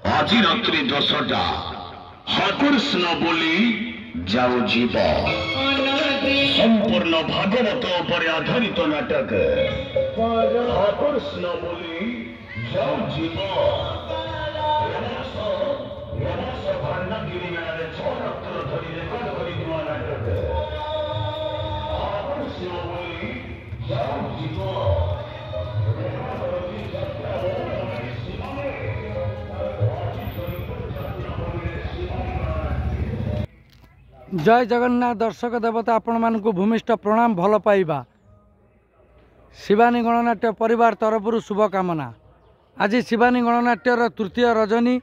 आज रात्रि 10टा हाकुर्ष्ण बोली जाऊ जीव संपूर्ण भागवत पर आधारित नाटक हाकुर्ष्ण बोली जाऊ जीव भांडागिरी मेला 6 रक्त धरी रेकर्ड कर नाटक हाकुर्ष्ण बोली जाऊ जीव जय जगन्नाथ दर्शक देवता आपण मानक भूमिष्ठ प्रणाम भल पाइबा शिवानी गणनाट्य परिवार तरफ शुभकामना। आज शिवानी गणनाट्यर तृतीय रजनी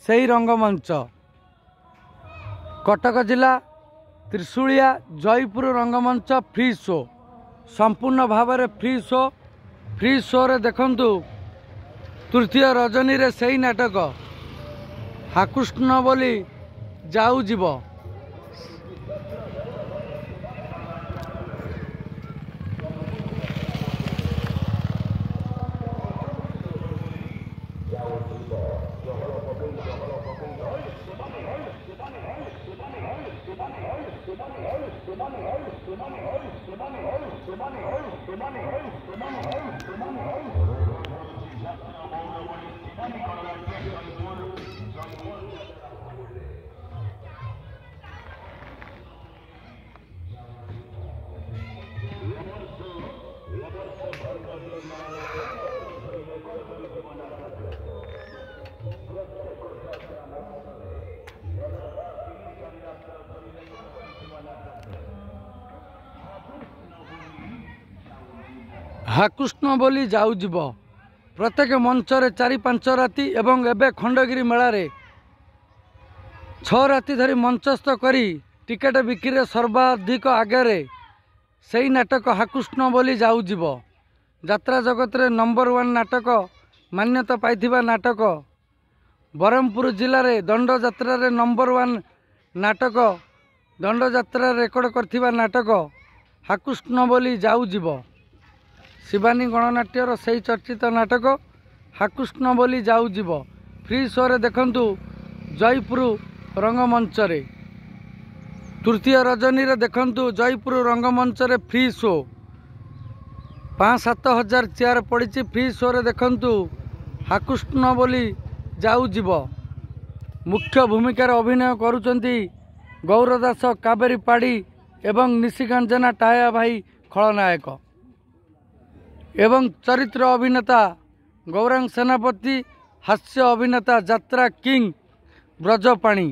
से रंगमंच कटक जिला त्रिशूलिया जयपुर रंगमंच फ्री शो संपूर्ण भाव फ्री शो रे देखंतु तृतीय रजनी रे सही नाटक हाकुष्ण बोली जाऊ जीव हाकुष्ण बोली जाऊ जीव प्रत्येक मंचरे 4-5 राति एवं एबे खंडगिरी मेलारे 6 राति धरी मंचस्थ करी टिकेट बिक्री सर्वाधिक आगे सही नाटक हाकुष्ण बोली जाऊ जीव यात्रा जगत रे नंबर 1 नाटक मान्यता पाइथिबा नाटक ब्रह्मपुर जिले में दंड यात्रा रे नंबर 1 नाटक दंड यात्रा रेकर्ड करथिबा नाटक हाकुष्ण बोली जाऊ जीव शिवानी गणनाट्यर सही चर्चित नाटक हाकुष्ण बोली जाऊ जीव फ्री शो रे देखंतु जयपुर रंगमंच रे तृतीय रजनी रे देखंतु जयपुर रंगमंच रे फ्री शो 5-7 हजार चेयर पड़ी फ्री शो रे देखंतु हाकुष्ण बोली जाऊ जीव मुख्य भूमिकार अभिनय करुचंती गौरदास कावेरी पाड़ी एवं निशिकांत जेना टाया भाई खलनायक एवं चरित्र अभिनेता गौरांग सेनापति हास्य अभिनेता यात्रा किंग ब्रजपाणी।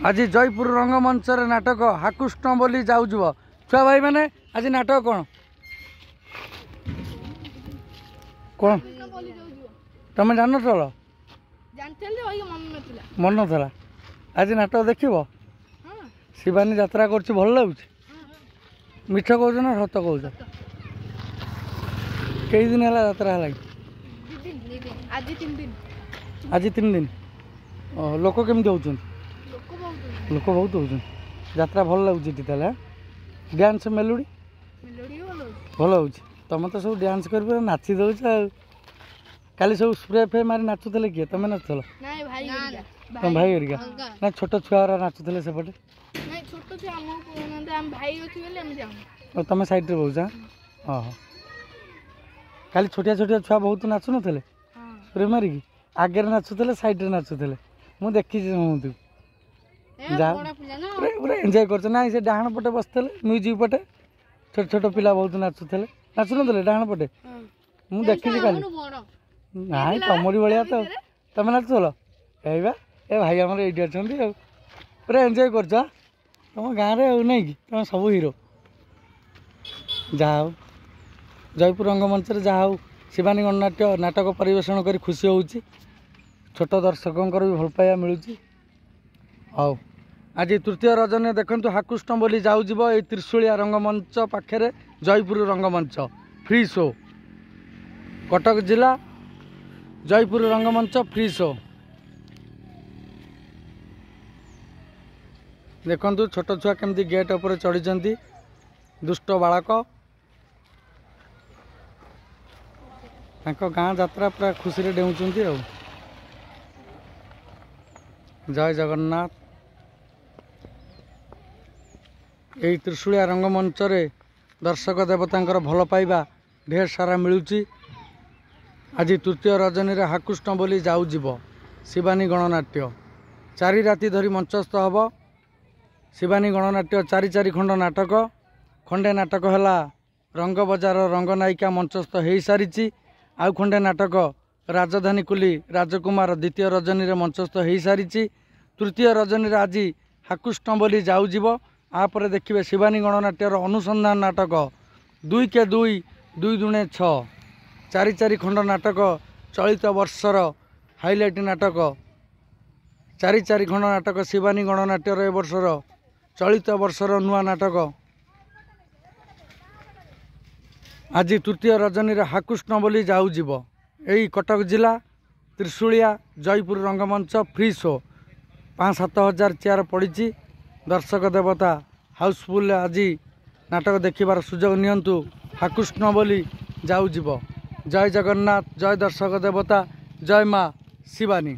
आज जयपुर रंगमंच नाटक हाकुष्ण बोली जाऊ जीव छुआ भाई मैंने आज नाटक कौन तुम जान चल मन ना आज नाटक देखिब शिवानी यात्रा कर भल लगुच मिठ कौच ना सत कौच कई दिन है यात्रा है आज 3 दिन लोक केमती होती लोक बहुत होती यात्रा भल लगुच डांस मेलोडी भल हो तुम तो सब डांस कर नाची दौ काली सब स्प्रे फे मारी नाचुले किए तुम नाचुल तुम भाई हरिका ना छोट छुआ नाचुले सेपटे तुम साइड रे बहुत हाँ खाली छोटिया छोटिया छुआ बहुत नाचु ना स्प्रे मारिकी आगे नाचुले साइड रे नाचुले मुझे देखी पूरा एंजॉय कर ना से डाण पटे बसते म्यूजिक पटे छोट छोट पिला बहुत नाचुले नाचुन डाण पटे मुझे देखी ना तमरी भाया तो तुम नाचुल कहवा ए भाई आम ये अच्छा पूरा एंजॉय कर तुम गाँव में नहीं कि तुम सब हीरो जहाँ जयपुर रंगमंच जहाँ शिवानी गणनाट्य नाटक परिवेषण कर खुशी हो छोट दर्शकों भी भल पाइबा मिलूँ। हाँ आज तृतीय रजनी देखंतु हाकुष्ण बोली जाऊ जीव ये त्रिशूलिया रंगमंच पाखे जयपुर रंगमंच फ्री शो कटक जिला जयपुर रंगमंच फ्री शो देखंतु छोट छुआ केमती गेट उपर चढ़ी दुष्ट बालक गाँ यात्रा पूरा खुशी डेउंट आ। जय जगन्नाथ। यही त्रिशूलिया रंगमंच रे दर्शक देवतांकर भल पाइबा ढेर सारा मिलूची। आज तृतीय रजनी रे हाकृष्ण बोली जाऊ जीव शिवानी गणनाट्य 4 राति धरी मंचस्थ हब। शिवानी गणनाट्य 4 खंड नाटक। खंडे नाटक है रंग बजार रंगनायिका मंचस्थ हो सारी। आउ खंडे नाटक राजधानी कुली राजकुमार द्वितीय रजनी रे मंचस्थ हो सारी। तृतीय रजनी रे आज हाकृष्ण बोली जाऊ जीव। आपरे देखिए शिवानी गणनाट्यर अनुसंधान नाटक 2 के 2 2 दुणे 6 4 खंड नाटक चलित वर्षर हाइलाइट नाटक 4 खंड नाटक शिवानी गणनाट्यर ए वर्षर चलित वर्षर नुआ नाटक। आज तृतीय रजनी रे हाकृष्ण बोली जाऊ जीव। यही कटक जिला त्रिशूलिया जयपुर रंगमंच फ्री शो 5-7 हजार चेयर पड़ी। दर्शक देवता हाउसफुल आज नाटक देखिबार सुजोग नियंतु। हाकृष्ण बोली जाऊ जीव। जय जगन्नाथ। जय दर्शक देवता। जय माँ शिवानी।